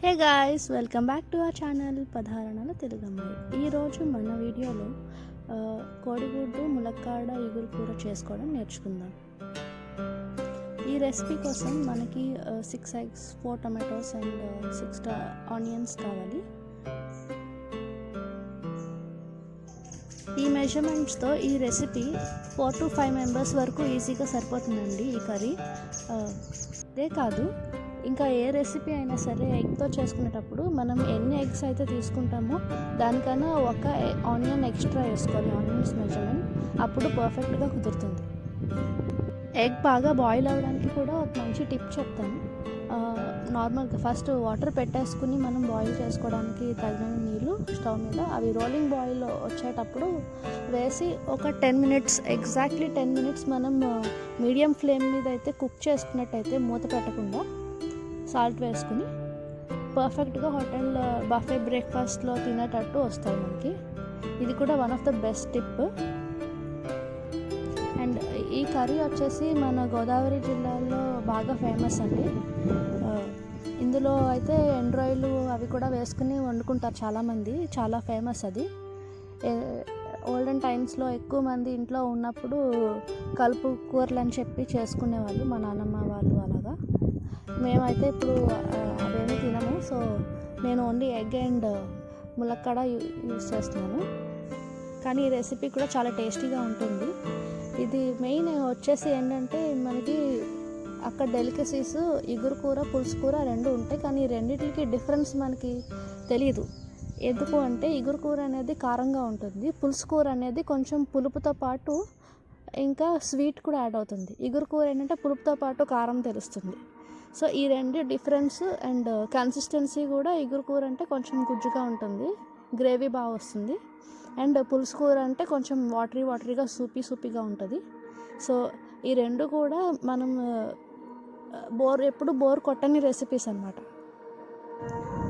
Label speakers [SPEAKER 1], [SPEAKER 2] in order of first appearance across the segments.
[SPEAKER 1] Hey guys, welcome back to our channel Padaharanala Telugu Ammayi. ఈరోజు మన వీడియోలో కోడిగుడ్డు ములక్కాడ ఇగురు కూర చేసుకోవడం నేర్చుకుందాం. ఈ రెసిపీ కోసం మనకి 6 eggs, 4 tomatoes అండ్ 6 ఆనియన్స్ కావాలి. ఈ మెజర్మెంట్స్తో ఈ రెసిపీ 4 to 5 members వరకు ఈజీగా సరిపోతుందండి. ఈ కర్రీ అదే కాదు, ఇంకా ఏ రెసిపీ అయినా సరే ఎగ్తో చేసుకునేటప్పుడు మనం ఎన్ని ఎగ్స్ అయితే తీసుకుంటామో దానికన్నా ఒక ఆనియన్ ఎక్స్ట్రా వేసుకోవాలి. ఆనియన్స్ మెజర్మెంట్ అప్పుడు పర్ఫెక్ట్గా కుదురుతుంది. ఎగ్ బాగా బాయిల్ అవ్వడానికి కూడా ఒక మంచి టిప్ చెప్తాను. నార్మల్గా ఫస్ట్ వాటర్ పెట్టేసుకుని మనం బాయిల్ చేసుకోవడానికి తగిన నీళ్ళు స్టవ్ మీద అవి రోలింగ్ బాయిల్ వచ్చేటప్పుడు వేసి ఒక 10 minutes, ఎగ్జాక్ట్లీ 10 minutes మనం మీడియం ఫ్లేమ్ మీద అయితే కుక్ చేసుకున్నట్టయితే మూత పెట్టకుండా సాల్ట్ వేసుకుని పర్ఫెక్ట్గా హోటల్ బఫే బ్రేక్ఫాస్ట్లో తినేటట్టు వస్తాయి మనకి. ఇది కూడా one of the best tip. And ఈ కర్రీ వచ్చేసి మన గోదావరి జిల్లాలో బాగా ఫేమస్ అండి. ఇందులో అయితే ఎండ్రాయిలు అవి కూడా వేసుకుని వండుకుంటారు చాలామంది. చాలా ఫేమస్ అది. ఓల్డెన్ టైమ్స్లో ఎక్కువ మంది ఇంట్లో ఉన్నప్పుడు కలుపు కూరలు అని చెప్పి చేసుకునేవాళ్ళు, మా నాన్నమ్మ వాళ్ళు అలాగా. మేమైతే ఇప్పుడు అవేమీ తినము. సో నేను ఓన్లీ ఎగ్ అండ్ ములక్కాడ యూస్ చేస్తున్నాను. కానీ ఈ రెసిపీ కూడా చాలా టేస్టీగా ఉంటుంది. ఇది మెయిన్ వచ్చేసి ఏంటంటే మనకి అక్కడ డెలికసీస్ ఇగురు కూర, పులుసు కూర రెండు ఉంటాయి. కానీ ఈ రెండింటికి డిఫరెన్స్ మనకి తెలియదు. ఎందుకు అంటే ఇగురు కూర అనేది కారంగా ఉంటుంది, పులుసు కూర అనేది కొంచెం పులుపుతో పాటు ఇంకా స్వీట్ కూడా యాడ్ అవుతుంది. ఇగురు కూర ఏంటంటే పులుపుతో పాటు కారం తెలుస్తుంది. సో ఈ రెండు డిఫరెన్స్. అండ్ కన్సిస్టెన్సీ కూడా ఇగురు కూర అంటే కొంచెం గుజ్జుగా ఉంటుంది, గ్రేవీ బాగా వస్తుంది. అండ్ పులుసు కూర అంటే కొంచెం వాటరీగా సూపీగా ఉంటుంది. సో ఈ రెండు కూడా మనం ఎప్పుడు బోర్ కొట్టని రెసిపీస్ అన్నమాట.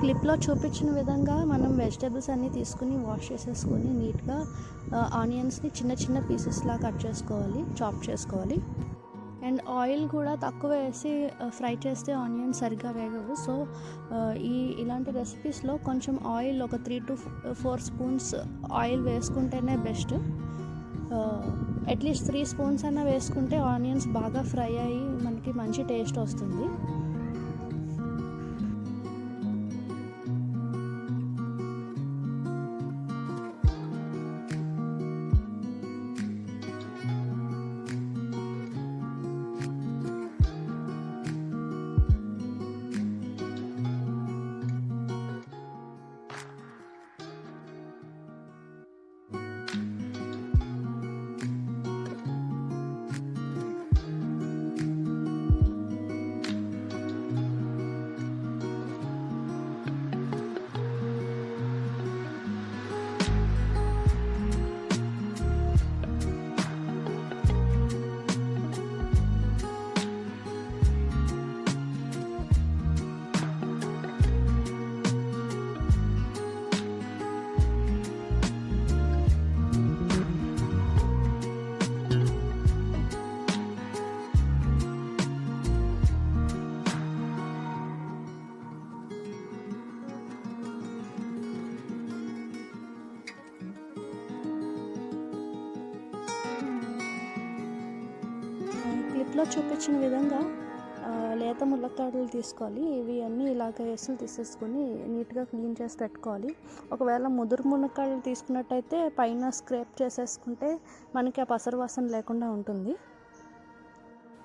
[SPEAKER 1] క్లిప్లో చూపించిన విధంగా మనం వెజిటేబుల్స్ అన్నీ తీసుకుని వాష్ చేసేసుకొని నీట్గా ఆనియన్స్ని చిన్న చిన్న పీసెస్లా కట్ చేసుకోవాలి, చాప్ చేసుకోవాలి. అండ్ ఆయిల్ కూడా తక్కువ వేసి ఫ్రై చేస్తే ఆనియన్ సరిగ్గా వేగవు. సో ఇలాంటి రెసిపీస్లో కొంచెం ఆయిల్ ఒక 3 to 4 spoons ఆయిల్ వేసుకుంటేనే బెస్ట్. అట్లీస్ట్ 3 spoons అన్నా వేసుకుంటే ఆనియన్స్ బాగా ఫ్రై అయ్యి మనకి మంచి టేస్ట్ వస్తుంది. క్లిప్లో చూపించిన విధంగా లేత ములక్కాడలు తీసుకోవాలి. ఇవి అన్నీ ఇలాగ ఎసులు తీసేసుకొని నీట్గా క్లీన్ చేసి పెట్టుకోవాలి. ఒకవేళ ముదురు ములక్కాడలు తీసుకున్నట్టయితే పైన స్క్రేప్ చేసేసుకుంటే మనకి ఆ పసరు వాసన లేకుండా ఉంటుంది.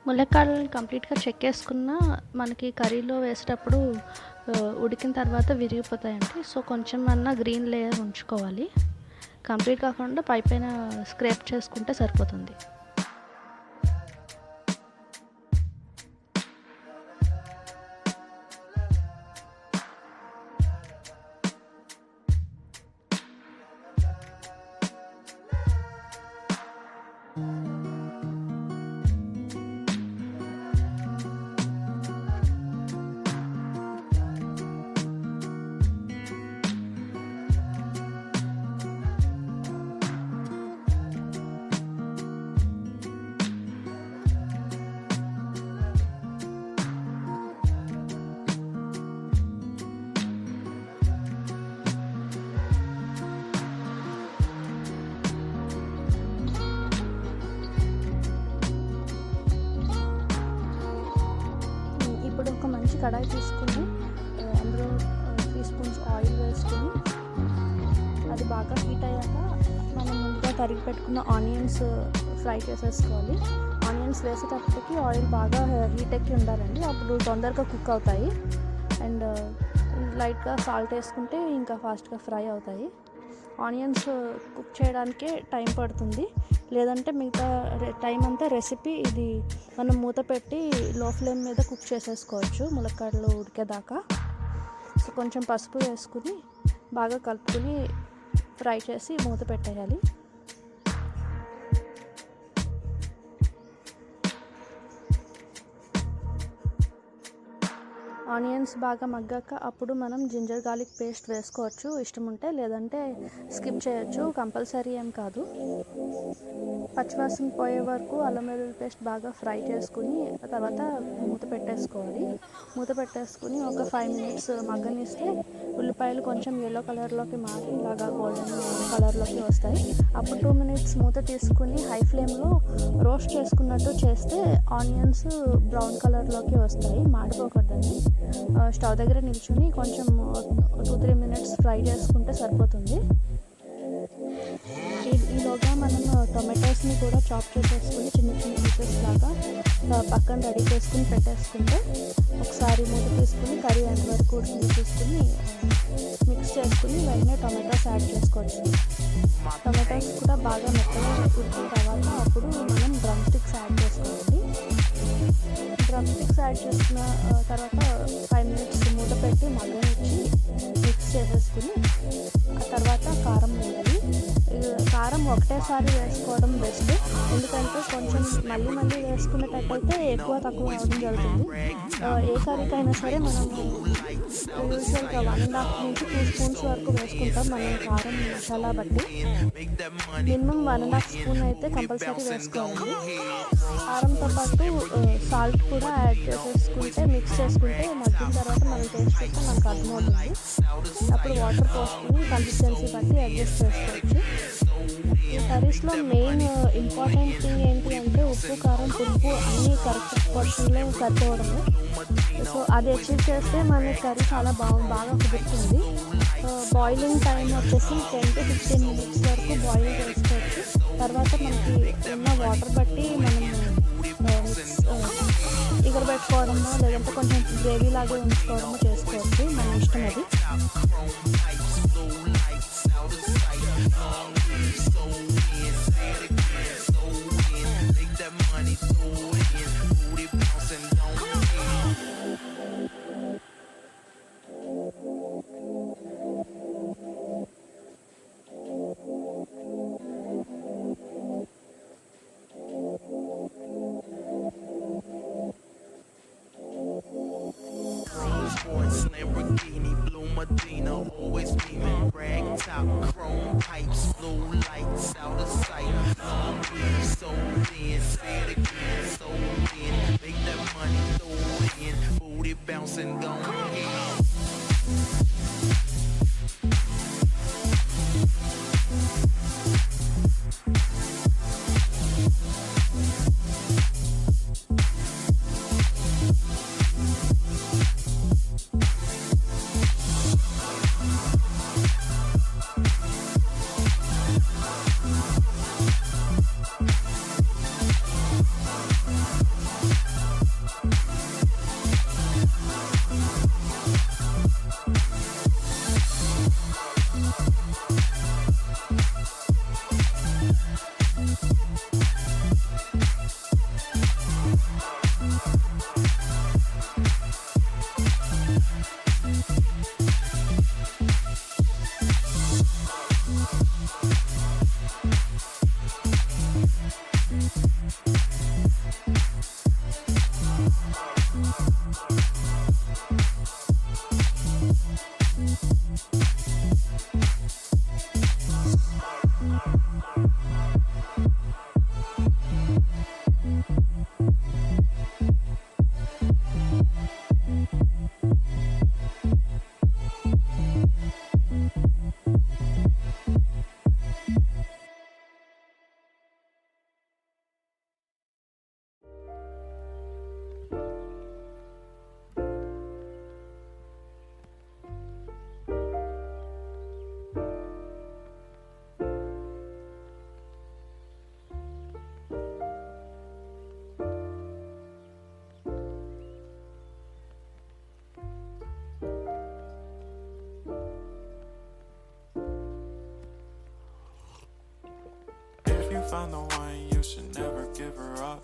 [SPEAKER 1] ములక్కాడలను కంప్లీట్గా చెక్కేసుకున్న మనకి కర్రీలో వేసేటప్పుడు ఉడికిన తర్వాత విరిగిపోతాయండి. సో కొంచెం అన్నా గ్రీన్ లేయర్ ఉంచుకోవాలి. కంప్లీట్ కాకుండా పైన స్క్రేప్ చేసుకుంటే సరిపోతుంది. కడాయి తీసుకుని అందులో 3 స్పూన్స్ ఆయిల్ వేసుకుని అది బాగా హీట్ అయ్యాక మనం ముందుగా తరిగి పెట్టుకున్న ఆనియన్స్ ఫ్రై చేసేసుకోవాలి. ఆనియన్స్ వేసేటప్పటికి ఆయిల్ బాగా హీట్ ఎక్కి ఉండాలండి, అప్పుడు తొందరగా కుక్ అవుతాయి. అండ్ లైట్గా సాల్ట్ వేసుకుంటే ఇంకా ఫాస్ట్గా ఫ్రై అవుతాయి. ఆనియన్స్ కుక్ చేయడానికే టైం పడుతుంది, లేదంటే మిగతా టైం అంతా రెసిపీ ఇది మనం మూత పెట్టి లో ఫ్లేమ్ మీద కుక్ చేసేసుకోవచ్చు ములక్కాడలు ఉడికేదాకా. సో కొంచెం పసుపు వేసుకుని బాగా కలుపుకుని ఫ్రై చేసి మూత పెట్టేయాలి. ఆనియన్స్ బాగా మగ్గాక అప్పుడు మనం జింజర్ గార్లిక్ పేస్ట్ వేసుకోవచ్చు ఇష్టం ఉంటే, లేదంటే స్కిప్ చేయొచ్చు, కంపల్సరీ ఏం కాదు. పచ్చివాసన పోయే వరకు అల్లం వెల్లుల్లి పేస్ట్ బాగా ఫ్రై చేసుకుని తర్వాత మూత పెట్టేసుకోవాలి. మూత పెట్టేసుకుని ఒక 5 minutes మగ్గనిస్తే ఉల్లిపాయలు కొంచెం ఎల్లో కలర్లోకి మారి ఇలాగా గోల్డెన్ కలర్లోకి వస్తాయి. అప్పుడు 2 minutes మూత తీసుకుని హై ఫ్లేమ్లో రోస్ట్ చేసుకున్నట్టు చేస్తే ఆనియన్స్ బ్రౌన్ కలర్లోకి వస్తాయి, మాడిపోకూడదండి. స్టవ్ దగ్గర నిల్చుని కొంచెం 2-3 minutes ఫ్రై చేసుకుంటే సరిపోతుంది. ఈలోగా మనం టొమాటోస్ని కూడా చాప్ చేసేసుకుని చిన్న చిన్న పీసెస్ లాగా పక్కన రెడీ చేసుకుని పెట్టేసుకుంటే ఒకసారి మూత తీసుకుని కర్రీ ఎంతవరకు ఉడికి తీసుకుని మిక్స్ చేసుకుని వెంటనే టొమాటోస్ యాడ్ చేసుకోవచ్చు. టొమాటోస్ కూడా బాగా మెత్తగా ఉడికిన తర్వాత అప్పుడు మనం డ్రమ్స్టిక్స్ యాడ్ చేసుకోవాలి. డ్రమ్స్టిక్స్ యాడ్ చేసుకున్న తర్వాత 5 minutes మూత పెట్టి మగ్గనిచ్చి మిక్స్ చేసేసుకుని ఆ తర్వాత కారం వేయాలి. కారం ఒకటేసారి వేసుకోవడం బెస్ట్, ఎందుకంటే కొంచెం మళ్ళీ వేసుకునేటట్టయితే ఎక్కువ తక్కువ అవడం జరుగుతుంది. ఏ కర్రీకైనా సరే మనం యూజువల్గా 1.5 నుంచి 2 స్పూన్స్ వరకు వేసుకుంటాం మనం కారం మసాలా బట్టి. మినిమం 1.5 స్పూన్ అయితే కంపల్సరీ వేసుకోవాలి. కారంతో పాటు సాల్ట్ కూడా యాడ్ చేసేసుకుంటే మిక్స్ చేసుకుంటే మగ్గిన తర్వాత మనం టేస్ట్ చేస్తే మనకు అర్థమవుతుంది. అప్పుడు వాటర్ పోసుకుని కన్సిస్టెన్సీ బట్టి అడ్జస్ట్ చేసుకోవచ్చు. ఈ కర్రీస్లో మెయిన్ ఇంపార్టెంట్ థింగ్ ఏంటి అంటే ఉప్పు కారం పులుపు అన్నీ కరెక్ట్ పోర్షన్లో సరిపోవడము. సో అది అచీవ్ చేస్తే మన కర్రీ చాలా బాగా కుదురుతుంది. బాయిలింగ్ టైం వచ్చేసి 10 to 15 minutes వరకు బాయిల్ చేసుకోవచ్చు. తర్వాత మనకి ఉన్న వాటర్ బట్టి మనం ఎగరబెట్టుకోవడమో లేదంటే కొంచెం గ్రేవీ లాగా ఉంచుకోవడమో చేసుకోవచ్చు, మన ఇష్టం అది.
[SPEAKER 2] Lamborghini, blue Medina, always beaming, rag top, chrome pipes, blue lights out of sight. Long weed, so thin, say it again, so thin. Make that money, throw it in, booty bouncing, gone ahead.
[SPEAKER 3] you found the one, you should never give her up.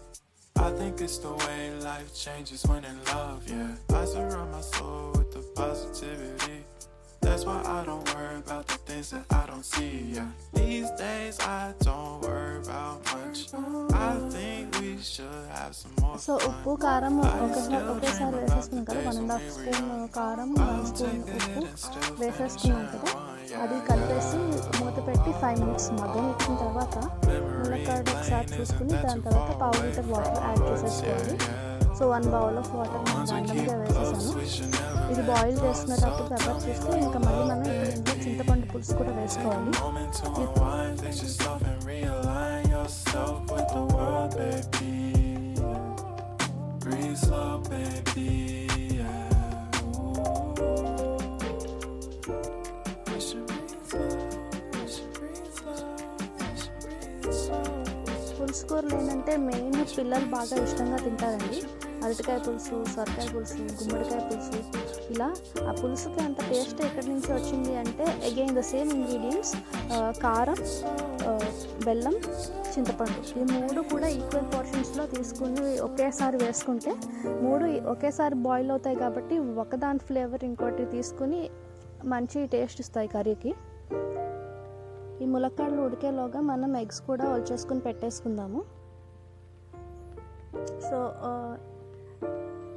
[SPEAKER 3] I think it's the way life changes when in love, yeah. I surround my soul with the positivity. That's why I don't worry about the things that I don't see, yeah. These days I don't worry about much. I think we should have some more
[SPEAKER 1] so
[SPEAKER 3] fun.
[SPEAKER 1] ఉప్పు కారం ఒకేసారి వేసేసుకున్నాం కదా, 1.5 spoon కారం, 1 spoon ఉప్పు వేసేసుకున్నాం కదా, అది కలిపేసి మూత పెట్టి 5 మినిట్స్ మగ్గనిచ్చిన తర్వాత ములక్కాడ ఒకసారి చూసుకుని దాని తర్వాత 1/2 లీటర్ వాటర్ యాడ్ చేసేసుకోవాలి. సో 1 బౌల్ ఆఫ్ వాటర్ నేను ర్యాండమ్గా వేసేసాను. ఇది బాయిల్ చేసుకునేటప్పుడు పెప్పర్ చూస్తే ఇంకా మళ్ళీ మనం ఇంట్లో చింతపండు పులుసు కూడా వేసుకోవాలి. పులుసు కూరలు ఏంటంటే మెయిన్ పిల్లలు బాగా ఇష్టంగా తింటారండి. అరటికాయ పులుసు, సొరకాయ పులుసు, గుమ్మడికాయ పులుసు, ఇలా ఆ పులుసుకి అంత టేస్ట్ ఎక్కడి నుంచి వచ్చింది అంటే అగైన్ ద సేమ్ ఇంగ్రీడియంట్స్, కారం, బెల్లం, చింతపండు, ఈ 3 కూడా ఈక్వల్ పోర్షన్స్లో తీసుకుని ఒకేసారి వేసుకుంటే 3 ఒకేసారి బాయిల్ అవుతాయి కాబట్టి ఒకదాని ఫ్లేవర్ ఇంకోటి తీసుకుని మంచి టేస్ట్ ఇస్తాయి కర్రీకి. ఈ ములక్కాడలు ఉడికేలోగా మనం ఎగ్స్ కూడా ఒలిచేసుకుని పెట్టేసుకుందాము. సో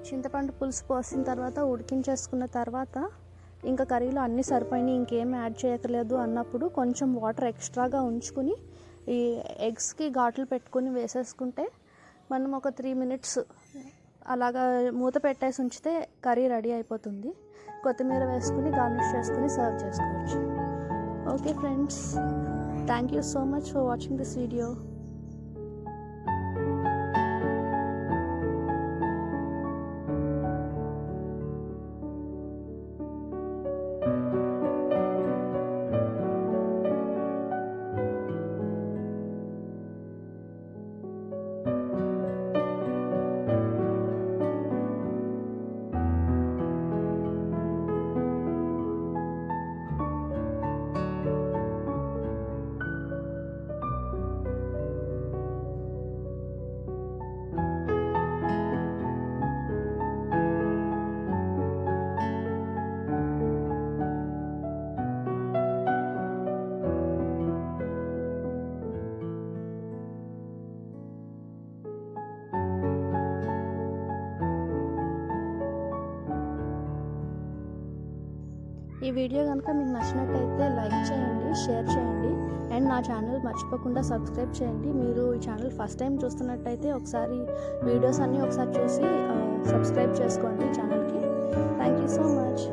[SPEAKER 1] చింతపండు పులుసు పోసిన తర్వాత ఉడికించేసుకున్న తర్వాత ఇంకా కర్రీలో అన్నీ సరిపోయినాయి, ఇంకేం యాడ్ చేయక్కర్లేదు అన్నప్పుడు కొంచెం వాటర్ ఎక్స్ట్రాగా ఉంచుకుని ఈ ఎగ్స్కి ఘాట్లు పెట్టుకుని వేసేసుకుంటే మనం ఒక 3 మినిట్స్ అలాగా మూత పెట్టేసి ఉంచితే కర్రీ రెడీ అయిపోతుంది. కొత్తిమీర వేసుకుని గార్నిష్ చేసుకుని సర్వ్ చేసుకోవచ్చు. Okay friends, thank you so much for watching this video. ఈ వీడియో కనుక మీకు నచ్చినట్టయితే లైక్ చేయండి, షేర్ చేయండి, అండ్ నా ఛానల్ మర్చిపోకుండా సబ్స్క్రైబ్ చేయండి. మీరు ఈ ఛానల్ ఫస్ట్ టైం చూస్తున్నట్టయితే ఒకసారి వీడియోస్ అన్నీ ఒకసారి చూసి సబ్స్క్రైబ్ చేసుకోండి ఛానల్కి. Thank you so much.